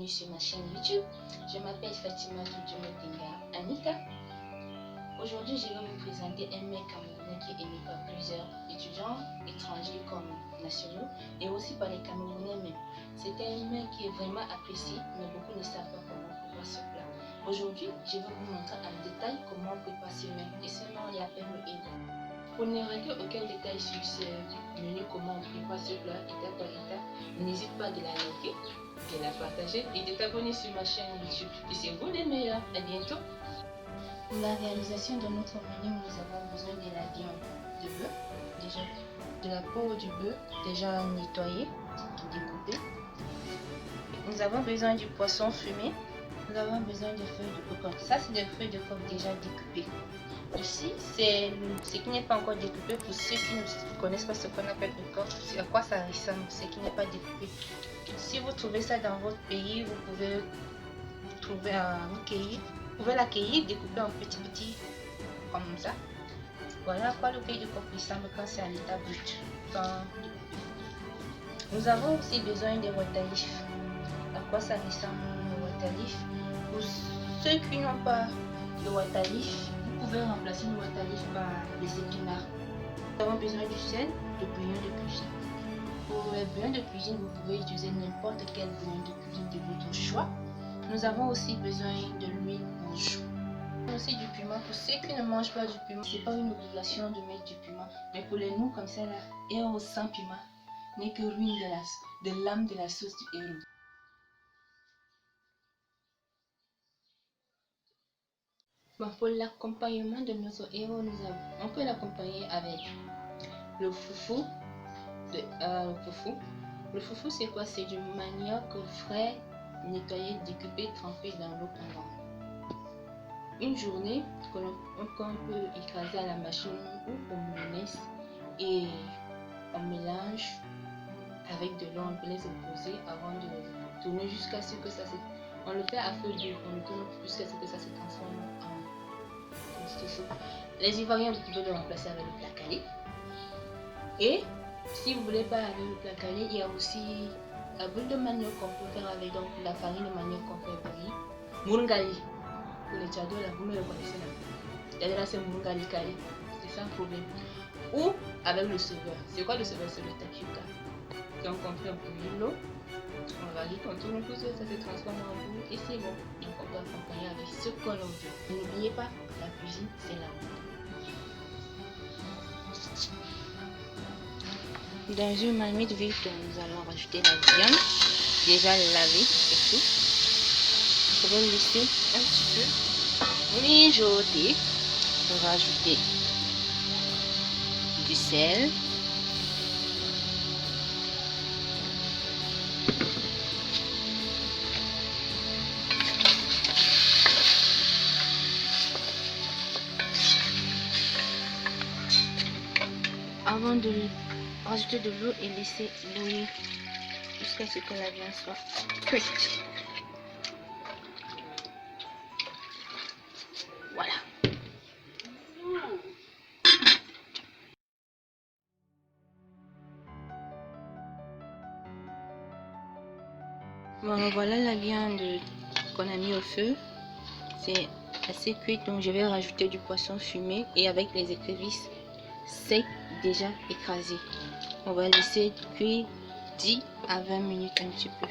bienvenue sur ma chaîne YouTube. Je m'appelle Fatima Tudjumotenga Annika. Aujourd'hui, je vais vous présenter un mets camerounais qui est aimé par plusieurs étudiants étrangers comme nationaux et aussi par les Camerounais même. C'est un mets qui est vraiment apprécié, mais beaucoup ne savent pas comment on prépare ce plat. Aujourd'hui, je vais vous montrer en détail comment on prépare ce mets et ce nom il appelle le héros. Pour ne rater aucun détail sur ce menu, comment on prépare ce plat étape par étape, n'hésite pas de la liker, de la partager et de t'abonner sur ma chaîne YouTube. Et c'est vous les meilleurs. À bientôt. Pour la réalisation de notre menu, nous avons besoin de la viande de bœuf, déjà de la peau du bœuf déjà nettoyée, découpée. Nous avons besoin du poisson fumé. Nous avons besoin de feuilles de coco. Ça, c'est des feuilles de coco déjà découpées. Ici, c'est ce qui n'est pas encore découpé. Pour ceux qui ne connaissent pas ce qu'on appelle le coq, c'est à quoi ça ressemble, ce qui n'est pas découpé. Si vous trouvez ça dans votre pays, vous pouvez l'accueillir, découper en petits comme ça. Voilà à quoi le feuille de coq ressemble quand c'est à l'état brut. Nous avons aussi besoin de watalif. À quoi ça ressemble le watalif? Pour ceux qui n'ont pas de watalif, vous pouvez remplacer le watalif par des épinards. Nous avons besoin du sel, de bouillon de cuisine. Pour le bouillon de cuisine, vous pouvez utiliser n'importe quel bouillon de cuisine de votre choix. Nous avons aussi besoin de l'huile rouge. Aussi du piment. Pour ceux qui ne mangent pas du piment, ce n'est pas une obligation de mettre du piment. Mais pour les nous comme ça là, héros sans piment n'est que ruine de l'âme de la sauce du héros. Bon, pour l'accompagnement de notre héros, on peut l'accompagner avec le foufou. Le foufou, c'est quoi? C'est du manioc frais, nettoyé, découpé, trempé dans l'eau pendant une journée qu'on peut écraser à la machine ou au moulinaise et on mélange avec de l'eau, on peut les opposer avant de tourner jusqu'à ce que ça se... On le fait à feu doux, on le tourne jusqu'à ce que ça se transforme en chaud. Les Ivoiriens, vous pouvez le remplacer avec le plat calé. Et si vous ne voulez pas avec le plat calé, il y a aussi la boule de manioc qu'on peut faire avec donc la farine de manioc qu'on fait bouillir. Murungali. Pour les tchados, là, vous me le connaissez là. Là, c'est murungali calé. C'est ça le problème. Ou avec le sauveur. C'est quoi le sauveur? C'est le tapioca. Donc on fait bouillir l'eau. On valide, on tourne tout ça, ça se transforme en boule et c'est bon. Donc on peut accompagner avec ce qu'on veut. N'oubliez pas, la cuisine, c'est l'amour. Dans une marmite vide, nous allons rajouter la viande, déjà lavée et tout. On va laisser un petit peu mijoter. On va rajouter du sel. Avant de rajouter de l'eau et laisser bouillir jusqu'à ce que la viande soit cuite. Voilà. Bon, voilà la viande qu'on a mis au feu. C'est assez cuit, donc je vais rajouter du poisson fumé et avec les écrevisses secs déjà écrasées. On va laisser cuire 10 à 20 minutes un petit peu.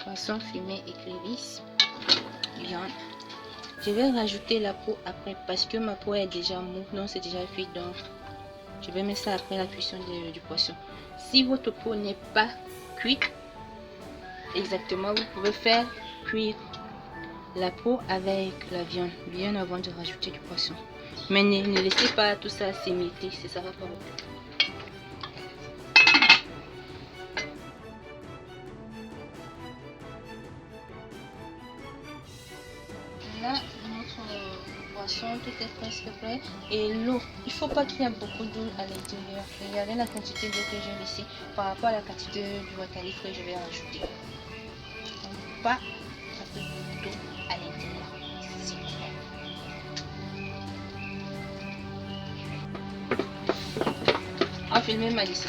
Poisson fumé, écrevisses, viande. Je vais rajouter la peau après parce que ma peau est déjà mou, non c'est déjà cuit, donc je vais mettre ça après la cuisson du poisson. Si votre peau n'est pas cuite exactement, vous pouvez faire cuire la peau avec la viande bien avant de rajouter du poisson. Mais ne laissez pas tout ça s'émietter, ça va pas beaucoup. Là, notre poisson, tout est presque prêt. Et l'eau, il ne faut pas qu'il y ait beaucoup d'eau à l'intérieur. Regardez la quantité d'eau que j'ai laissée par rapport à la quantité du watalif que je vais rajouter. Pas un peu d'eau à l'intérieur. filmer ma ici.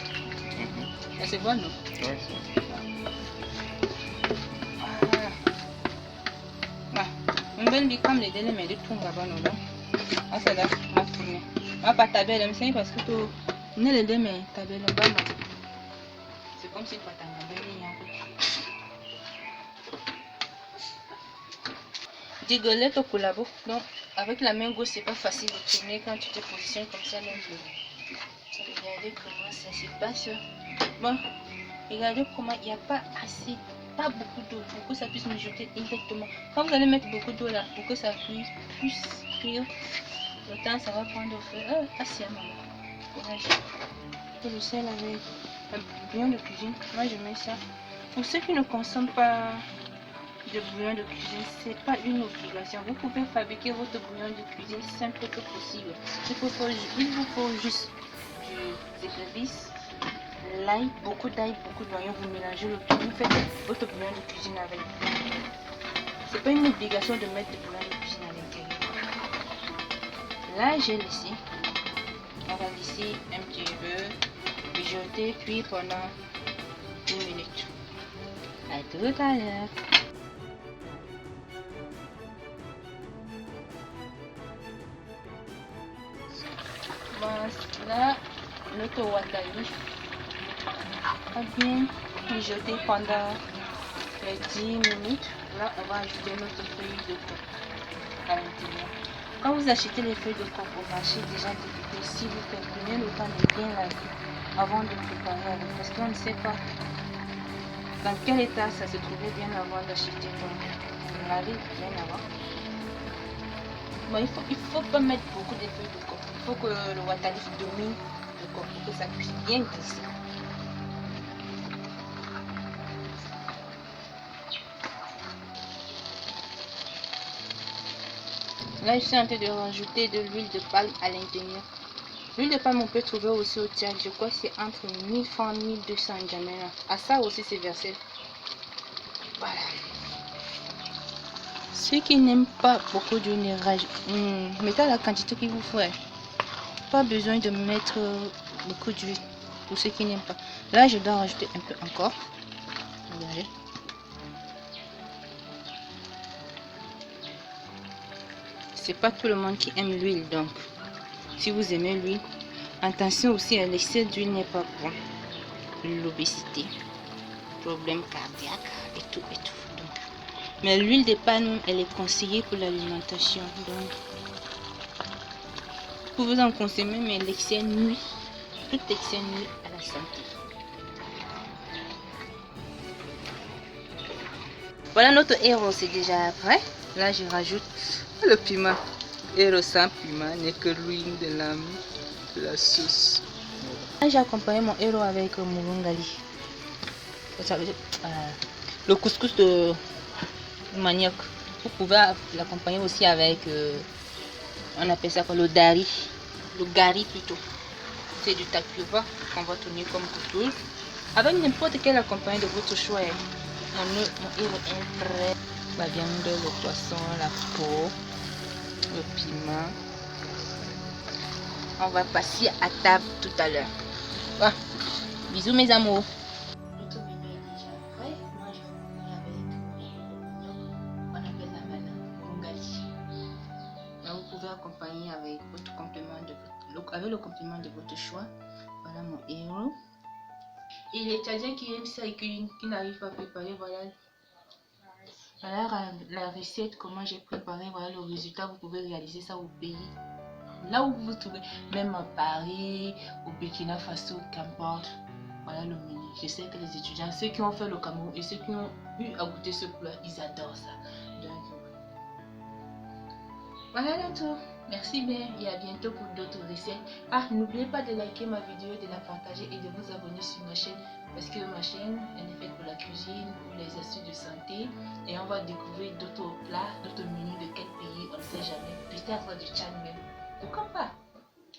Ça se voit, non? Ouais, On va lui comme les délais, mais de tout là-bas, non? Ah, ça là, ma tournée. Ma pas ta belle, mais parce que tu n'es les deux, mais ta belle, on va manger. C'est comme si tu as ta belle. Digolette au collabo. Donc, avec la main gauche, c'est pas facile de tourner quand tu te positionnes comme ça. Donc, regardez comment ça se passe. Bon, regardez comment il n'y a pas assez, pas beaucoup d'eau pour que ça puisse mijoter exactement. Quand vous allez mettre beaucoup d'eau là, pour que ça puisse cuire, le temps ça va prendre au feu. Assez à maman. Courage. Le sel avec un bouillon de cuisine. Moi, je mets ça. Pour ceux qui ne consomment pas de bouillon de cuisine, c'est pas une obligation. Vous pouvez fabriquer votre bouillon de cuisine simple que possible. Il vous faut juste des épices, l'ail, beaucoup d'ail, beaucoup d'oignons. Vous mélangez le tout. Vous faites votre bouillon de cuisine avec. C'est pas une obligation de mettre du bouillon de cuisine à l'intérieur. Là, j'ai laissé. On va laisser un petit peu mijoter, puis pendant 1 minute. À tout à l'heure. Là, notre wasabi a bien mijoté pendant 10 minutes. Là, on va ajouter notre feuille de coco à l'intérieur. Quand vous achetez les feuilles de coco au marché déjà découpées, si vous faites prenez le temps de bien laver avant de préparer avec, parce qu'on ne sait pas dans quel état ça se trouvait bien avant d'acheter. Donc, lavez bien avant. Bon, il faut pas mettre beaucoup de feuilles de coco. Il faut que le wasabi domine le coco pour que ça puisse bien glisser. Là, je suis en train de rajouter de l'huile de palme à l'intérieur. L'huile de palme, on peut trouver aussi au Tchad. Je crois que c'est entre 1000 francs et 1200 N'Djamena. À ça aussi, c'est versé. Voilà. Ceux qui n'aiment pas beaucoup d'huile, mettez la quantité qu'il vous faut. Pas besoin de mettre beaucoup d'huile pour ceux qui n'aiment pas. Là, je dois rajouter un peu encore. Regardez. C'est pas tout le monde qui aime l'huile, donc si vous aimez l'huile, attention aussi à l'excès d'huile n'est pas bon. L'obésité, problème cardiaque et tout et tout. Donc, mais l'huile de palme, elle est conseillée pour l'alimentation. Donc, vous pouvez en consommer, mais l'excès nuit, tout excès nuit à la santé. Voilà, notre héros, c'est déjà prêt. Là, je rajoute le piment. Héros sans piment n'est que ruine de l'âme, de la sauce. Là, j'ai accompagné mon héros avec moulungali. Le couscous de manioc. Vous pouvez l'accompagner aussi avec, on appelle ça quoi, le dari. Le gari plutôt. C'est du takuva qu'on va tourner comme couscous. Avec n'importe quel accompagnement de votre choix. Mon héros est prêt. La viande, le poisson, la peau, le piment. On va passer à table tout à l'heure. Ah, bisous mes amours. Notre menu est déjà prêt. Moi je finis avec on appelle la manioc. Là vous pouvez accompagner avec votre complément le complément de votre choix. Voilà mon héros. Et les Tchadiens qui aiment ça et qui n'arrivent pas à préparer, voilà la recette, comment j'ai préparé, voilà le résultat. Vous pouvez réaliser ça au pays. Là où vous vous trouvez, même à Paris, au Burkina Faso, qu'importe. Voilà le menu. Je sais que les étudiants, ceux qui ont fait le Cameroun et ceux qui ont eu à goûter ce plat, ils adorent ça. Donc, voilà le tout. Merci bien et à bientôt pour d'autres recettes. Ah, n'oubliez pas de liker ma vidéo, de la partager et de vous abonner sur ma chaîne. Parce que ma chaîne, elle est faite pour la cuisine, pour les astuces de santé. Et on va découvrir d'autres plats, d'autres menus de quel pays, on ne sait jamais. Peut-être du Tchad même. Pourquoi pas?